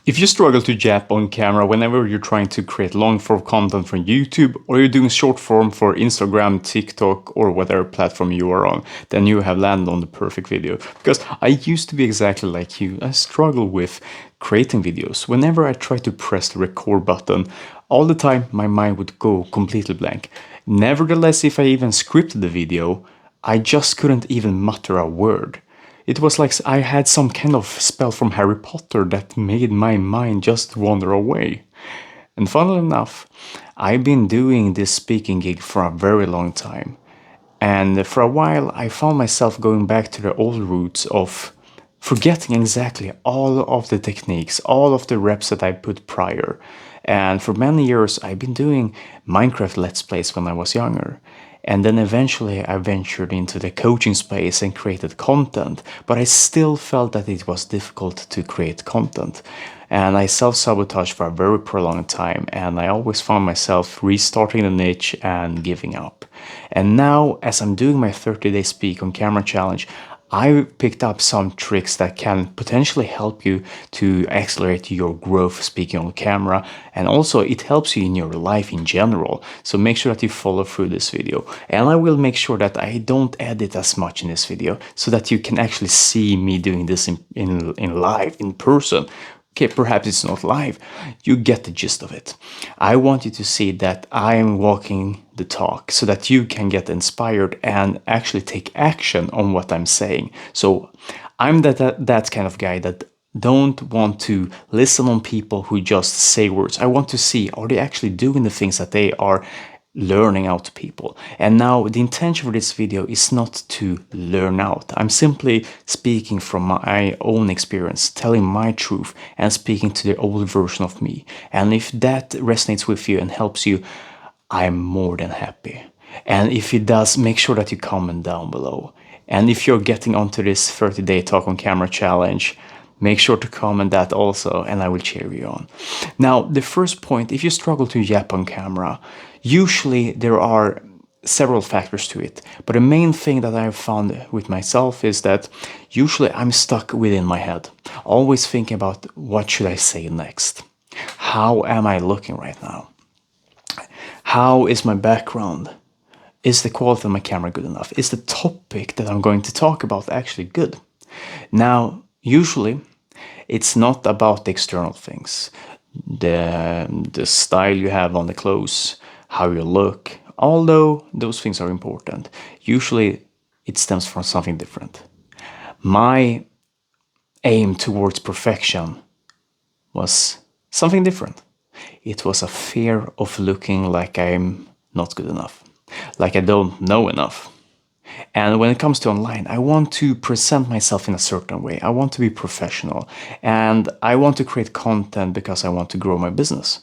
If you struggle to yap on camera whenever you're trying to create long-form content for YouTube, or you're doing short form for Instagram, TikTok, or whatever platform you are on, then you have landed on the perfect video. Because I used to be exactly like you. I struggle with creating videos. Whenever I try to press the record button, all the time my mind would go completely blank. Nevertheless, if I even scripted the video, I just couldn't even mutter a word. It was like I had some kind of spell from Harry Potter that made my mind just wander away. And funnily enough, I've been doing this speaking gig for a very long time. And for a while, I found myself going back to the old roots of forgetting exactly all of the techniques, all of the reps that I put prior. And for many years, I've been doing Minecraft Let's Plays when I was younger. And then eventually I ventured into the coaching space and created content, but I still felt that it was difficult to create content. And I self-sabotaged for a very prolonged time, and I always found myself restarting the niche and giving up. And now, as I'm doing my 30-day Speak on Camera challenge, I picked up some tricks that can potentially help you to accelerate your growth speaking on camera, and also it helps you in your life in general. So make sure that you follow through this video, and I will make sure that I don't edit as much in this video so that you can actually see me doing this in live, in person. Okay, perhaps it's not live. You get the gist of it. I want you to see that I'm walking the talk so that you can get inspired and actually take action on what I'm saying. So I'm that kind of guy that don't want to listen on people who just say words. I want to see, are they actually doing the things that they are learning out to people? And now the intention for this video is not to learn out. I'm simply speaking from my own experience, telling my truth and speaking to the old version of me. And if that resonates with you and helps you, I'm more than happy. And if it does, make sure that you comment down below. And if you're getting onto this 30-day talk on camera challenge, make sure to comment that also, and I will cheer you on. Now, the first point, if you struggle to yap on camera, usually there are several factors to it. But the main thing that I've found with myself is that usually I'm stuck within my head, always thinking about what should I say next? How am I looking right now? How is my background? Is the quality of my camera good enough? Is the topic that I'm going to talk about actually good? Now, usually, it's not about the external things, the style you have on the clothes, how you look, although those things are important. Usually, it stems from something different. My aim towards perfection was something different. It was a fear of looking like I'm not good enough, like I don't know enough. And when it comes to online, I want to present myself in a certain way. I want to be professional, and I want to create content because I want to grow my business.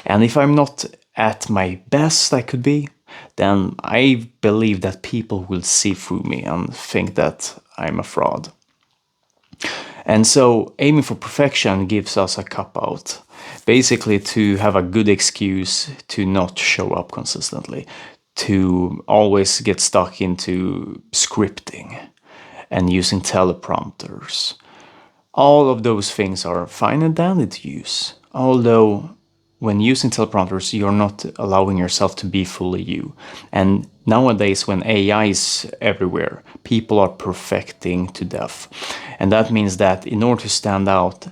And if I'm not at my best I could be, then I believe that people will see through me and think that I'm a fraud. And so aiming for perfection gives us a cop out, basically to have a good excuse to not show up consistently, to always get stuck into scripting and using teleprompters. All of those things are fine and dandy to use, although when using teleprompters, you're not allowing yourself to be fully you. And nowadays, when AI is everywhere, people are perfecting to death. And that means that in order to stand out,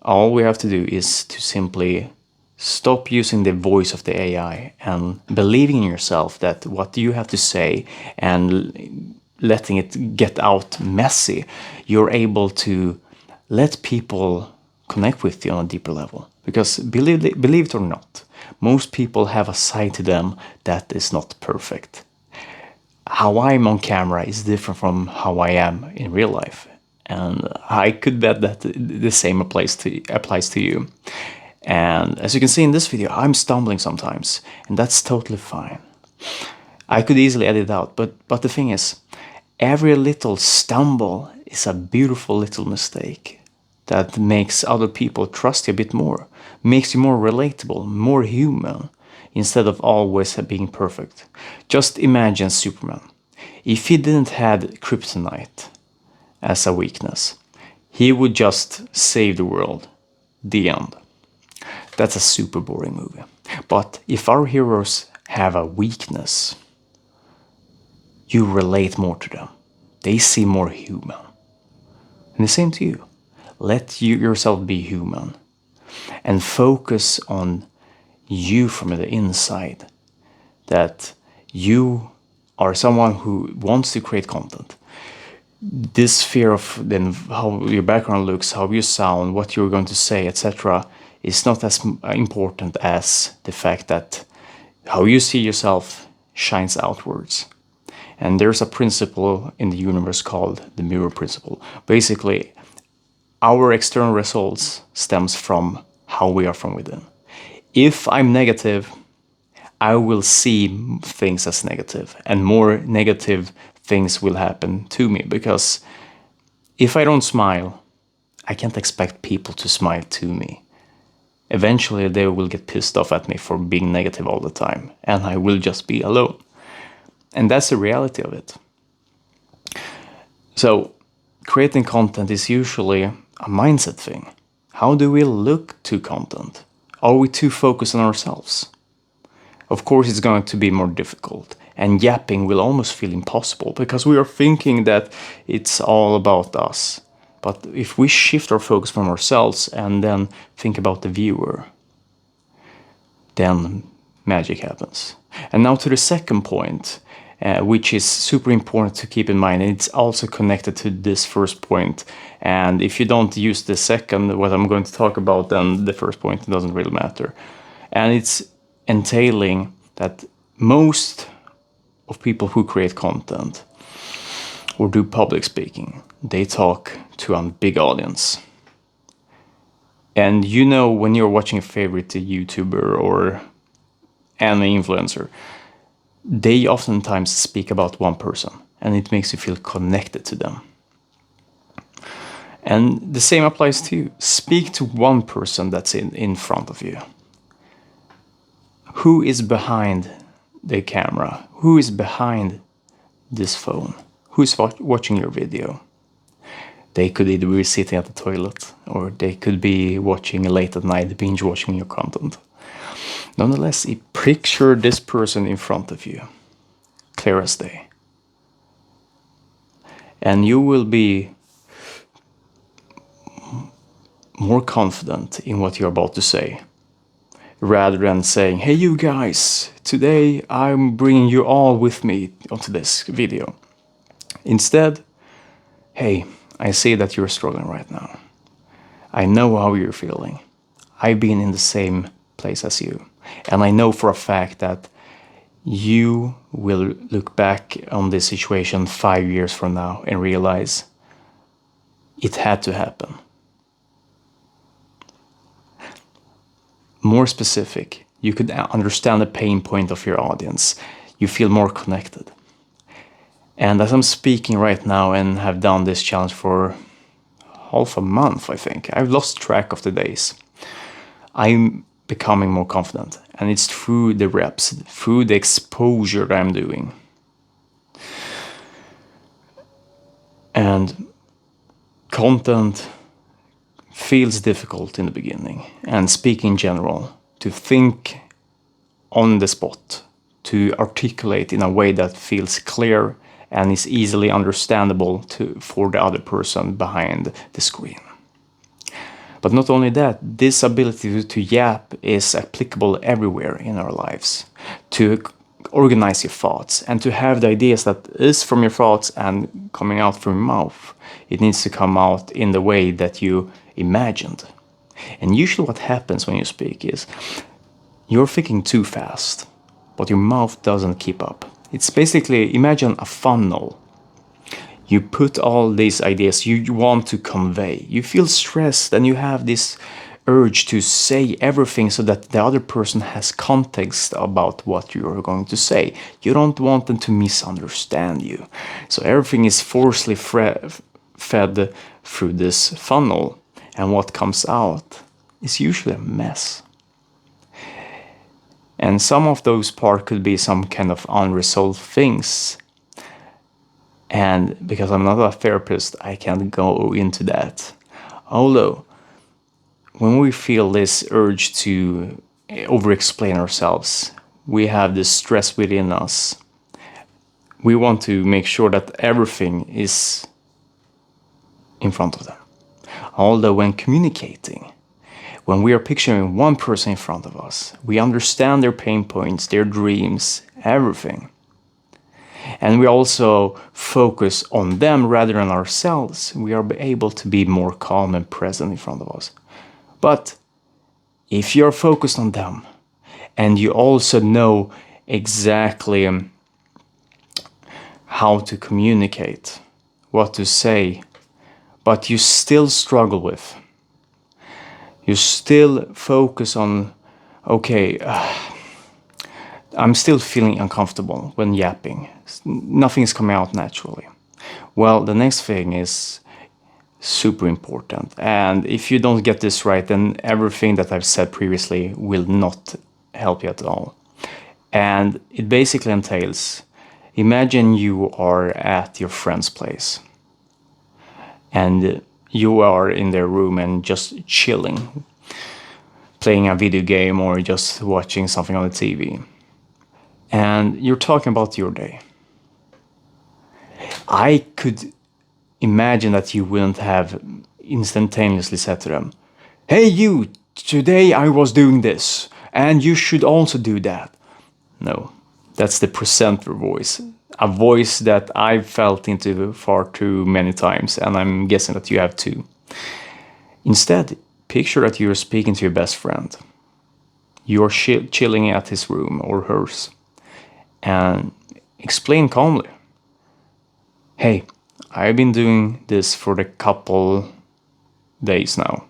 all we have to do is to simply stop using the voice of the AI and believing in yourself that what you have to say and letting it get out messy, you're able to let people connect with you on a deeper level. Because believe it or not, most people have a side to them that is not perfect. How I'm on camera is different from how I am in real life. And I could bet that the same applies to you. And as you can see in this video, I'm stumbling sometimes, and that's totally fine. I could easily edit it out, but the thing is, every little stumble is a beautiful little mistake that makes other people trust you a bit more, makes you more relatable, more human, instead of always being perfect. Just imagine Superman. If he didn't have kryptonite as a weakness, he would just save the world. The end. That's a super boring movie. But if our heroes have a weakness, you relate more to them. They seem more human. And the same to you. Let you yourself be human and focus on you from the inside. That you are someone who wants to create content. This fear of then how your background looks, how you sound, what you're going to say, etc., is not as important as the fact that how you see yourself shines outwards. And there's a principle in the universe called the mirror principle. Basically, our external results stems from how we are from within. If I'm negative, I will see things as negative, and more negative things will happen to me, because if I don't smile, I can't expect people to smile to me. Eventually they will get pissed off at me for being negative all the time, and I will just be alone. And that's the reality of it. So creating content is usually a mindset thing. How do we look to content? Are we too focused on ourselves? Of course it's going to be more difficult, and yapping will almost feel impossible because we are thinking that it's all about us. But if we shift our focus from ourselves and then think about the viewer, then magic happens. And now to the second point, which is super important to keep in mind, and it's also connected to this first point. And if you don't use the second, what I'm going to talk about, then the first point doesn't really matter. And it's entailing that most of people who create content or do public speaking, they talk to a big audience. And you know, when you're watching a favorite YouTuber or any influencer, they oftentimes speak about one person, and it makes you feel connected to them. And the same applies to you. Speak to one person that's in front of you. Who is behind the camera? Who is behind this phone? Who's watching your video? They could either be sitting at the toilet, or they could be watching late at night, binge watching your content. Nonetheless, picture this person in front of you, clear as day. And you will be more confident in what you're about to say, rather than saying, hey you guys, today I'm bringing you all with me onto this video. Instead, hey, I see that you're struggling right now. I know how you're feeling. I've been in the same place as you. And I know for a fact that you will look back on this situation 5 years from now and realize it had to happen. More specific, you could understand the pain point of your audience. You feel more connected. And as I'm speaking right now and have done this challenge for half a month, I think, I've lost track of the days. I'm becoming more confident, and it's through the reps, through the exposure that I'm doing. And content feels difficult in the beginning, and speak in general, to think on the spot, to articulate in a way that feels clear and is easily understandable for the other person behind the screen. But not only that, this ability to yap is applicable everywhere in our lives. To organize your thoughts and to have the ideas that is from your thoughts and coming out from your mouth. It needs to come out in the way that you imagined. And usually what happens when you speak is you're thinking too fast, but your mouth doesn't keep up. It's basically, imagine a funnel. You put all these ideas you want to convey. You feel stressed and you have this urge to say everything so that the other person has context about what you are going to say. You don't want them to misunderstand you. So everything is forcefully fed through this funnel. And what comes out is usually a mess. And some of those parts could be some kind of unresolved things. And because I'm not a therapist, I can't go into that. Although, when we feel this urge to over-explain ourselves, we have this stress within us. We want to make sure that everything is in front of them. Although when communicating, when we are picturing one person in front of us, we understand their pain points, their dreams, everything. And we also focus on them rather than ourselves. We are able to be more calm and present in front of us. But if you're focused on them and you also know exactly how to communicate, what to say, but you still struggle with, you still focus on, okay, I'm still feeling uncomfortable when yapping. Nothing is coming out naturally. Well, the next thing is super important. And if you don't get this right, then everything that I've said previously will not help you at all. And it basically entails, imagine you are at your friend's place and you are in their room and just chilling, playing a video game or just watching something on the TV. And you're talking about your day. I could imagine that you wouldn't have instantaneously said to them, "Hey you, today I was doing this, and you should also do that." No, that's the presenter voice. A voice that I've felt into far too many times, and I'm guessing that you have too. Instead, picture that you're speaking to your best friend. You're chilling at his room or hers, and explain calmly. Hey, I've been doing this for a couple days now.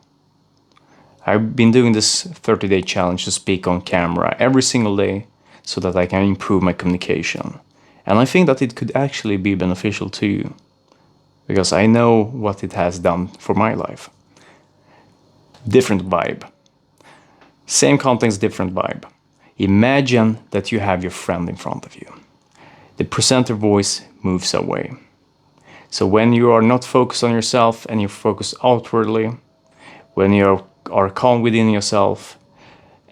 I've been doing this 30-day challenge to speak on camera every single day so that I can improve my communication. And I think that it could actually be beneficial to you because I know what it has done for my life. Different vibe. Same context, different vibe. Imagine that you have your friend in front of you. The presenter voice moves away. So when you are not focused on yourself and you focus outwardly, when you are calm within yourself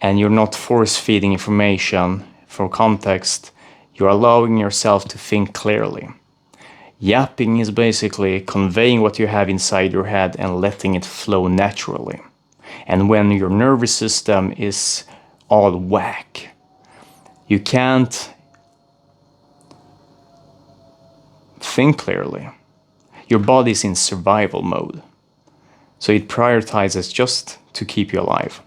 and you're not force feeding information for context, you're allowing yourself to think clearly. Yapping is basically conveying what you have inside your head and letting it flow naturally. And when your nervous system is all whack, you can't think clearly. Your body's in survival mode. So it prioritizes just to keep you alive.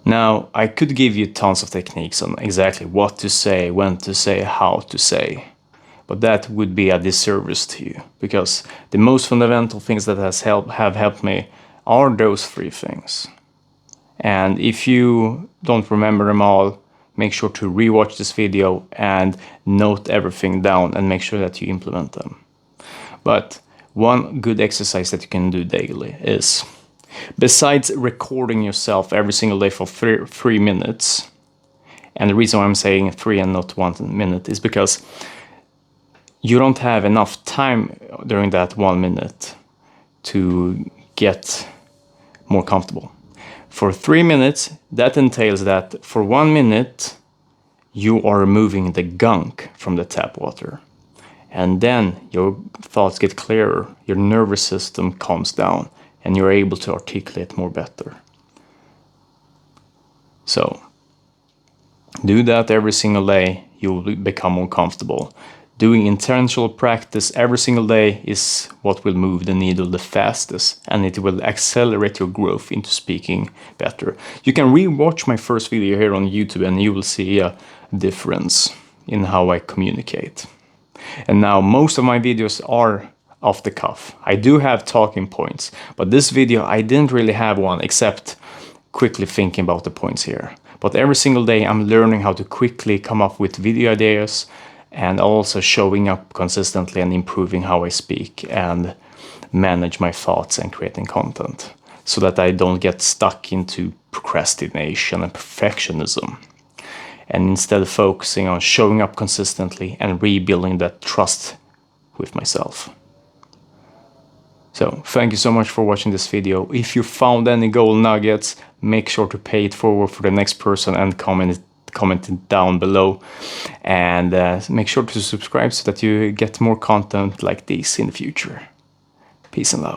Now, I could give you tons of techniques on exactly what to say, when to say, how to say. But that would be a disservice to you. Because the most fundamental things that have helped me are those three things. And if you don't remember them all, make sure to rewatch this video and note everything down and make sure that you implement them. But one good exercise that you can do daily is, besides recording yourself every single day for 3 minutes, and the reason why I'm saying 3 and not 1 minute is because you don't have enough time during that 1 minute to get more comfortable. For 3 minutes, that entails that for 1 minute, you are removing the gunk from the tap water. And then your thoughts get clearer, your nervous system calms down, and you're able to articulate more better. So, do that every single day, you will become more comfortable. Doing intentional practice every single day is what will move the needle the fastest, and it will accelerate your growth into speaking better. You can re-watch my first video here on YouTube and you will see a difference in how I communicate. And now most of my videos are off the cuff. I do have talking points, but this video I didn't really have one except quickly thinking about the points here. But every single day I'm learning how to quickly come up with video ideas and also showing up consistently and improving how I speak and manage my thoughts and creating content so that I don't get stuck into procrastination and perfectionism. And instead of focusing on showing up consistently and rebuilding that trust with myself. So thank you so much for watching this video. If you found any gold nuggets, make sure to pay it forward for the next person and comment it down below. And make sure to subscribe so that you get more content like this in the future. Peace and love.